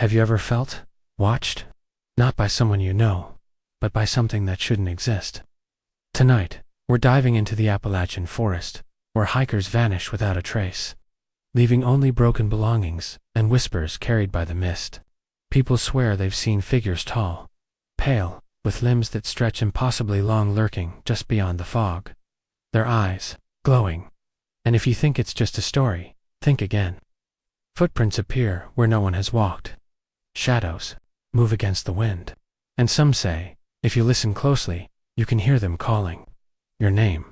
Have you ever felt watched? Not by someone you know, but by something that shouldn't exist. Tonight, we're diving into the Appalachian forest, where hikers vanish without a trace, leaving only broken belongings and whispers carried by the mist. People swear they've seen figures tall, pale, with limbs that stretch impossibly long lurking just beyond the fog, their eyes glowing. And if you think it's just a story, think again. Footprints appear where no one has walked. Shadows move against the wind. And some say, if you listen closely, you can hear them calling your name.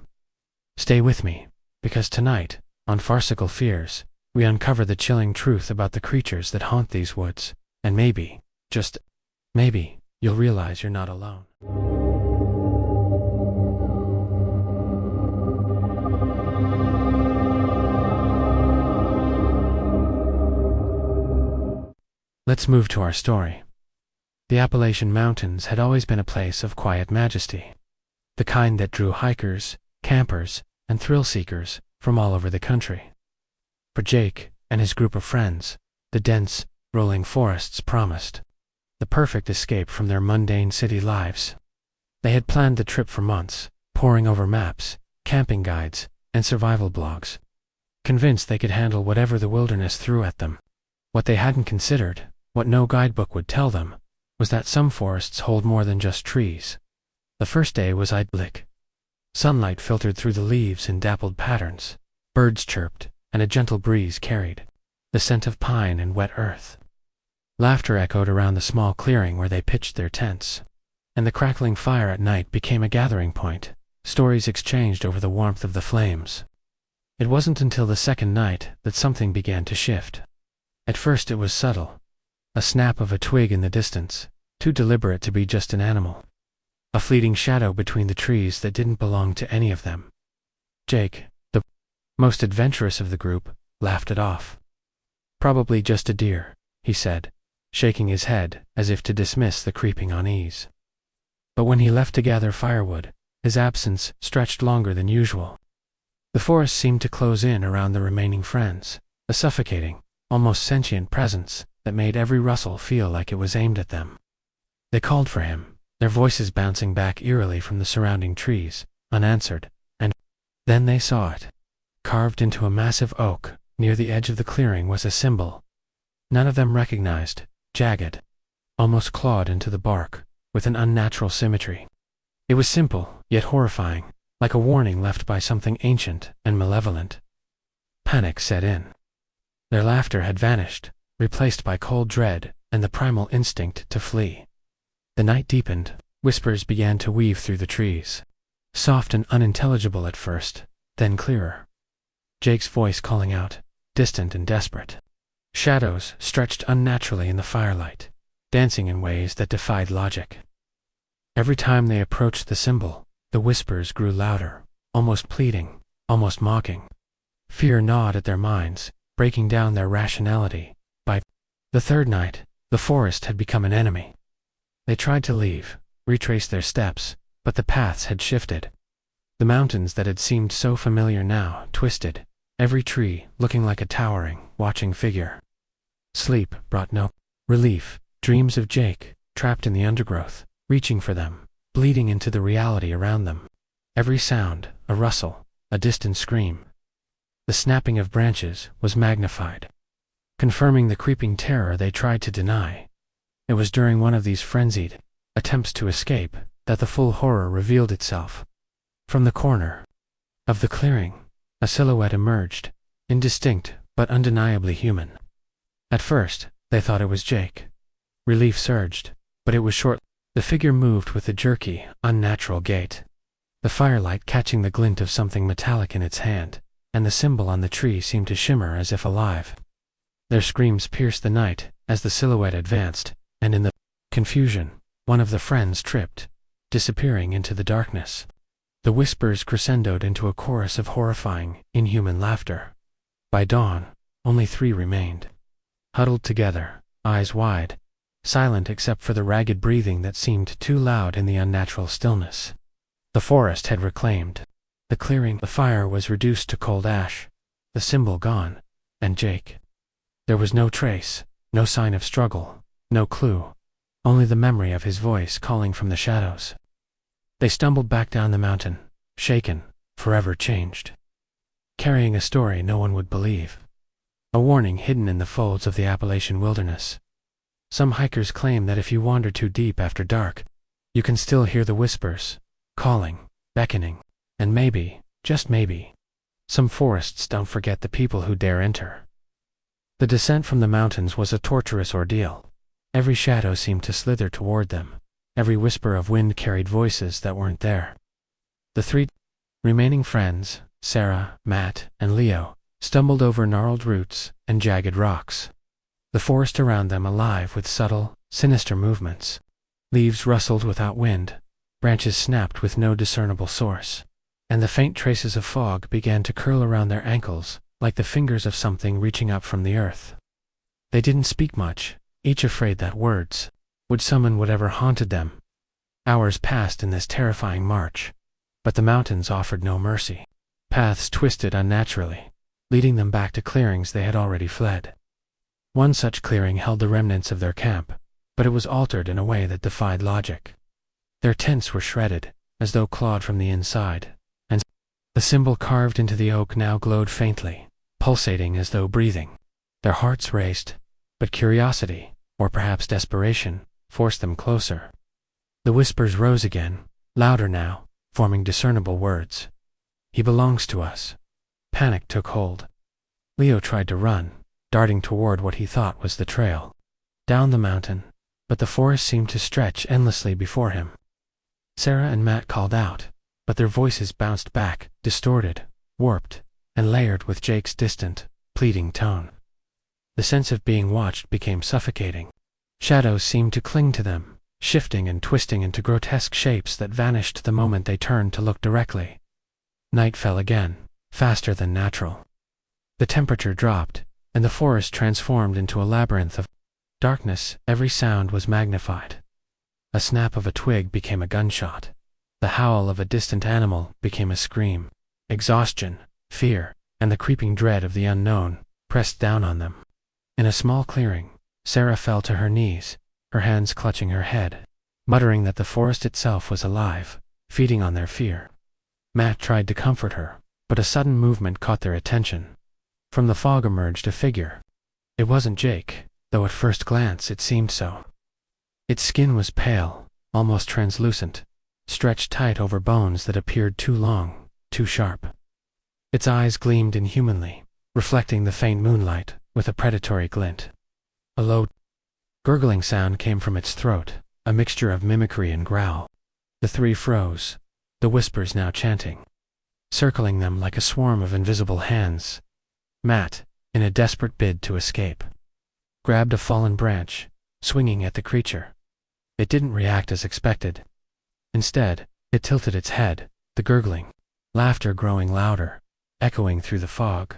Stay with me, because tonight, on Farcical Fears, we uncover the chilling truth about the creatures that haunt these woods, and maybe, just maybe, you'll realize you're not alone. Let's move to our story. The Appalachian Mountains had always been a place of quiet majesty, the kind that drew hikers, campers, and thrill-seekers from all over the country. For Jake and his group of friends, the dense, rolling forests promised the perfect escape from their mundane city lives. They had planned the trip for months, poring over maps, camping guides, and survival blogs, convinced they could handle whatever the wilderness threw at them. What they hadn't considered, what no guidebook would tell them, was that some forests hold more than just trees. The first day was idyllic. Sunlight filtered through the leaves in dappled patterns, birds chirped, and a gentle breeze carried the scent of pine and wet earth. Laughter echoed around the small clearing where they pitched their tents, and the crackling fire at night became a gathering point, stories exchanged over the warmth of the flames. It wasn't until the second night that something began to shift. At first it was subtle, a snap of a twig in the distance, too deliberate to be just an animal. A fleeting shadow between the trees that didn't belong to any of them. Jake, the most adventurous of the group, laughed it off. Probably just a deer, he said, shaking his head as if to dismiss the creeping unease. But when he left to gather firewood, his absence stretched longer than usual. The forest seemed to close in around the remaining friends, a suffocating, almost sentient presence that made every rustle feel like it was aimed at them. They called for him, their voices bouncing back eerily from the surrounding trees, unanswered, and then they saw it. Carved into a massive oak near the edge of the clearing was a symbol none of them recognized, jagged, almost clawed into the bark, with an unnatural symmetry. It was simple, yet horrifying, like a warning left by something ancient and malevolent. Panic set in. Their laughter had vanished, replaced by cold dread and the primal instinct to flee. The night deepened, whispers began to weave through the trees. Soft and unintelligible at first, then clearer. Jake's voice calling out, distant and desperate. Shadows stretched unnaturally in the firelight, dancing in ways that defied logic. Every time they approached the symbol, the whispers grew louder, almost pleading, almost mocking. Fear gnawed at their minds, breaking down their rationality. By the third night, the forest had become an enemy. They tried to leave, retrace their steps, but the paths had shifted. The mountains that had seemed so familiar now twisted, every tree looking like a towering, watching figure. Sleep brought no relief. Dreams of Jake, trapped in the undergrowth, reaching for them, bleeding into the reality around them. Every sound, a rustle, a distant scream. The snapping of branches was magnified, confirming the creeping terror they tried to deny. It was during one of these frenzied attempts to escape that the full horror revealed itself. From the corner of the clearing, a silhouette emerged, indistinct but undeniably human. At first, they thought it was Jake. Relief surged, but it was short. The figure moved with a jerky, unnatural gait, the firelight catching the glint of something metallic in its hand, and the symbol on the tree seemed to shimmer as if alive. Their screams pierced the night as the silhouette advanced, and in the confusion, one of the friends tripped, disappearing into the darkness. The whispers crescendoed into a chorus of horrifying, inhuman laughter. By dawn, only 3 remained. Huddled together, eyes wide, silent except for the ragged breathing that seemed too loud in the unnatural stillness. The forest had reclaimed. The clearing, the fire was reduced to cold ash, the symbol gone, and Jake. There was no trace, No sign of struggle, no clue, only the memory of his voice calling from the shadows. They stumbled back down the mountain, shaken, forever changed. Carrying a story no one would believe. A warning hidden in the folds of the Appalachian wilderness. Some hikers claim that if you wander too deep after dark, you can still hear the whispers, calling, beckoning, and maybe, just maybe, some forests don't forget the people who dare enter. The descent from the mountains was a torturous ordeal. Every shadow seemed to slither toward them. Every whisper of wind carried voices that weren't there. The three remaining friends, Sarah, Matt, and Leo, stumbled over gnarled roots and jagged rocks. The forest around them alive with subtle, sinister movements. Leaves rustled without wind, branches snapped with no discernible source, and the faint traces of fog began to curl around their ankles like the fingers of something reaching up from the earth. They didn't speak much, each afraid that words would summon whatever haunted them. Hours passed in this terrifying march, but the mountains offered no mercy. Paths twisted unnaturally, leading them back to clearings they had already fled. One such clearing held the remnants of their camp, but it was altered in a way that defied logic. Their tents were shredded, as though clawed from the inside, and the symbol carved into the oak now glowed faintly, pulsating as though breathing. Their hearts raced, but curiosity, or perhaps desperation, forced them closer. The whispers rose again, louder now, forming discernible words. "He belongs to us." Panic took hold. Leo tried to run, darting toward what he thought was the trail down the mountain, but the forest seemed to stretch endlessly before him. Sarah and Matt called out, but their voices bounced back, distorted, warped, and layered with Jake's distant, pleading tone. The sense of being watched became suffocating. Shadows seemed to cling to them, shifting and twisting into grotesque shapes that vanished the moment they turned to look directly. Night fell again, faster than natural. The temperature dropped, and the forest transformed into a labyrinth of darkness. Every sound was magnified. A snap of a twig became a gunshot. The howl of a distant animal became a scream. Exhaustion, fear, and the creeping dread of the unknown pressed down on them. In a small clearing, Sarah fell to her knees, her hands clutching her head, muttering that the forest itself was alive, feeding on their fear. Matt tried to comfort her, but a sudden movement caught their attention. From the fog emerged a figure. It wasn't Jake, though at first glance it seemed so. Its skin was pale, almost translucent, stretched tight over bones that appeared too long, too sharp. Its eyes gleamed inhumanly, reflecting the faint moonlight with a predatory glint. A low, gurgling sound came from its throat, a mixture of mimicry and growl. The three froze, the whispers now chanting, circling them like a swarm of invisible hands. Matt, in a desperate bid to escape, grabbed a fallen branch, swinging at the creature. It didn't react as expected. Instead, it tilted its head, the gurgling, laughter growing louder, echoing through the fog.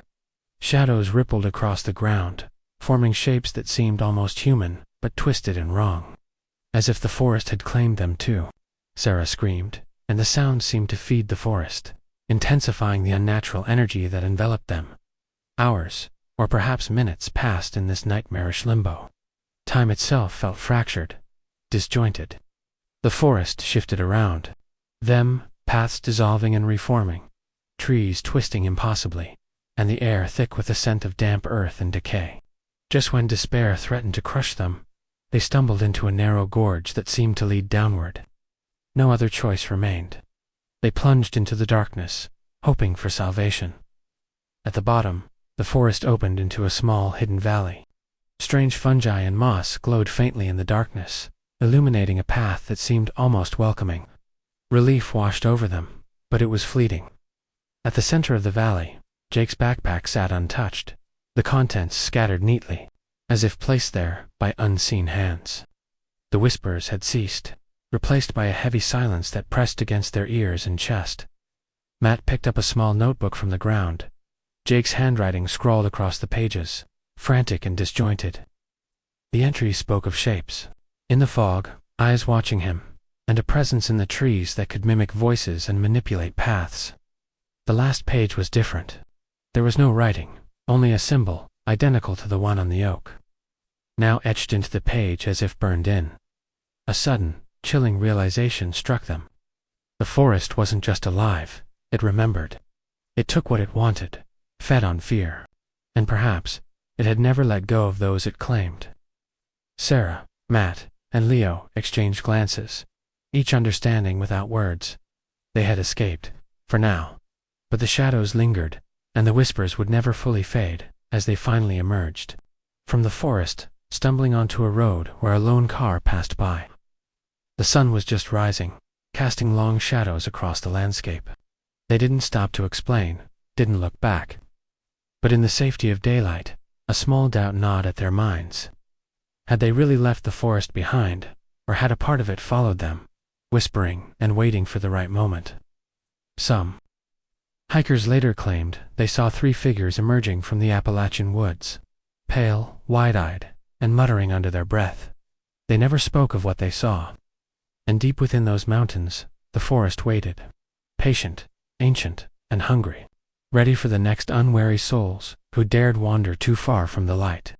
Shadows rippled across the ground, forming shapes that seemed almost human, but twisted and wrong. As if the forest had claimed them too. Sarah screamed, and the sound seemed to feed the forest, intensifying the unnatural energy that enveloped them. Hours, or perhaps minutes, passed in this nightmarish limbo. Time itself felt fractured, disjointed. The forest shifted around them, paths dissolving and reforming, trees twisting impossibly, and the air thick with the scent of damp earth and decay. Just when despair threatened to crush them, they stumbled into a narrow gorge that seemed to lead downward. No other choice remained. They plunged into the darkness, hoping for salvation. At the bottom, the forest opened into a small hidden valley. Strange fungi and moss glowed faintly in the darkness, illuminating a path that seemed almost welcoming. Relief washed over them, but it was fleeting. At the center of the valley, Jake's backpack sat untouched, the contents scattered neatly, as if placed there by unseen hands. The whispers had ceased, replaced by a heavy silence that pressed against their ears and chest. Matt picked up a small notebook from the ground. Jake's handwriting scrawled across the pages, frantic and disjointed. The entries spoke of shapes in the fog, eyes watching him, and a presence in the trees that could mimic voices and manipulate paths. The last page was different. There was no writing, only a symbol, identical to the one on the oak. now etched into the page as if burned in. A sudden, chilling realization struck them. The forest wasn't just alive, it remembered. It took what it wanted, fed on fear. And perhaps, it had never let go of those it claimed. Sarah, Matt, and Leo exchanged glances, each understanding without words. They had escaped, for now. But the shadows lingered, and the whispers would never fully fade, as they finally emerged from the forest, stumbling onto a road where a lone car passed by. The sun was just rising, casting long shadows across the landscape. They didn't stop to explain, didn't look back. But in the safety of daylight, a small doubt gnawed at their minds. Had they really left the forest behind, or had a part of it followed them, whispering and waiting for the right moment? Some hikers later claimed they saw 3 figures emerging from the Appalachian woods, pale, wide-eyed, and muttering under their breath. They never spoke of what they saw. And deep within those mountains, the forest waited, patient, ancient, and hungry, ready for the next unwary souls who dared wander too far from the light.